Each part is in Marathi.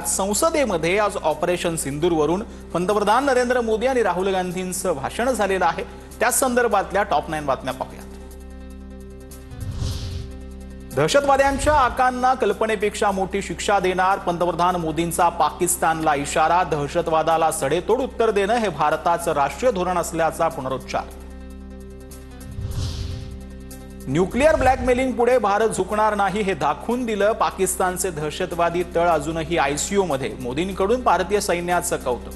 राज्यात संसदेमध्ये आज ऑपरेशन सिंदूरवरून पंतप्रधान नरेंद्र मोदी आणि राहुल गांधींचं भाषण झालेलं आहे। त्या संदर्भातल्या टॉप 9 बातम्या पाहूयात। दहशतवाद्यांच्या आकांना कल्पनेपेक्षा मोठी शिक्षा देणार, पंतप्रधान मोदींचा पाकिस्तानला इशारा। दहशतवादाला सडेतोड उत्तर देणं हे भारताचं राष्ट्रीय धोरण असल्याचा पुनरुच्चार। न्यूक्लिअर ब्लॅकमेलिंग पुढे भारत झुकणार नाही हे दाखवून दिलं। पाकिस्तानचे दहशतवादी तळ अजूनही आयसीयू मध्ये, मोदींकडून भारतीय सैन्याचं कौतुक।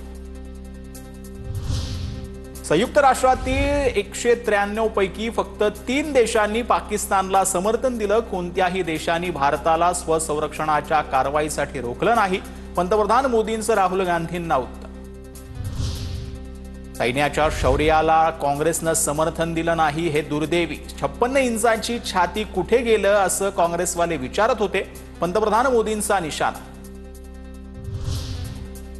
संयुक्त राष्ट्रातील 193 पैकी फक्त 3 देशांनी पाकिस्तानला समर्थन दिलं। कोणत्याही देशांनी भारताला स्वसंरक्षणाच्या कारवाईसाठी रोखलं नाही, पंतप्रधान मोदींचं राहुल गांधींना उत्तर। सैन्याच्या शौर्याला काँग्रेसनं समर्थन दिलं नाही हे दुर्दैवी। 56 इंचाची छाती कुठे गेलं असं काँग्रेसवाले विचारत होते, पंतप्रधान मोदींचा निशाणा।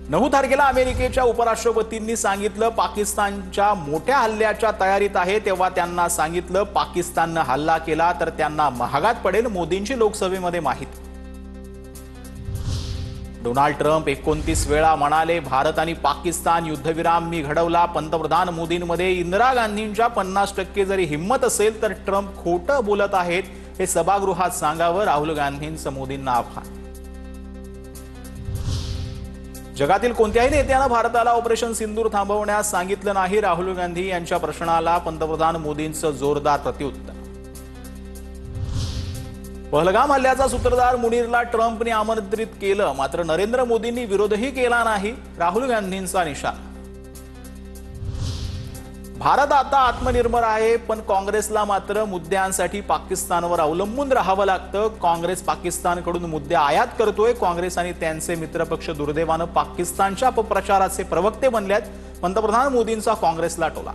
9 तारखेला अमेरिकेच्या उपराष्ट्रपतींनी सांगितलं पाकिस्तानच्या मोठ्या हल्ल्याच्या तयारीत आहे, तेव्हा त्यांना सांगितलं पाकिस्ताननं हल्ला केला तर त्यांना महागात पडेल, मोदींची लोकसभेमध्ये माहिती। डोनाल्ड ट्रम्प 29 वेळा म्हणाले भारत आणि पाकिस्तान युद्धविराम मी घडवला। पंतप्रधान मोदींमध्ये इंदिरा गांधींच्या 50% जरी हिम्मत असेल तर ट्रम्प खोटं बोलत आहेत हे सभागृहात सांगावं, राहुल गांधींचं मोदींना आव्हान। जगातील कोणत्याही नेत्यानं भारताला ऑपरेशन सिंदूर थांबवण्यास सांगितलं नाही, राहुल गांधी यांच्या प्रश्नाला पंतप्रधान मोदींचं जोरदार प्रत्युत्तर। पहलगाम हल्ल्याचा सूत्रधार मुनीरला ट्रम्पने आमंत्रित केलं, मात्र नरेंद्र मोदींनी विरोधही केला नाही, राहुल गांधींचा निशाणा। भारत आता आत्मनिर्भर आहे, पण काँग्रेसला मात्र मुद्द्यांसाठी पाकिस्तानवर अवलंबून राहावं लागतं। काँग्रेस पाकिस्तानकडून मुद्दे आयात करतोय। काँग्रेस आणि त्यांचे मित्रपक्ष दुर्दैवानं पाकिस्तानच्या अपप्रचाराचे प्रवक्ते बनल्यात, पंतप्रधान मोदींचा काँग्रेसला टोला।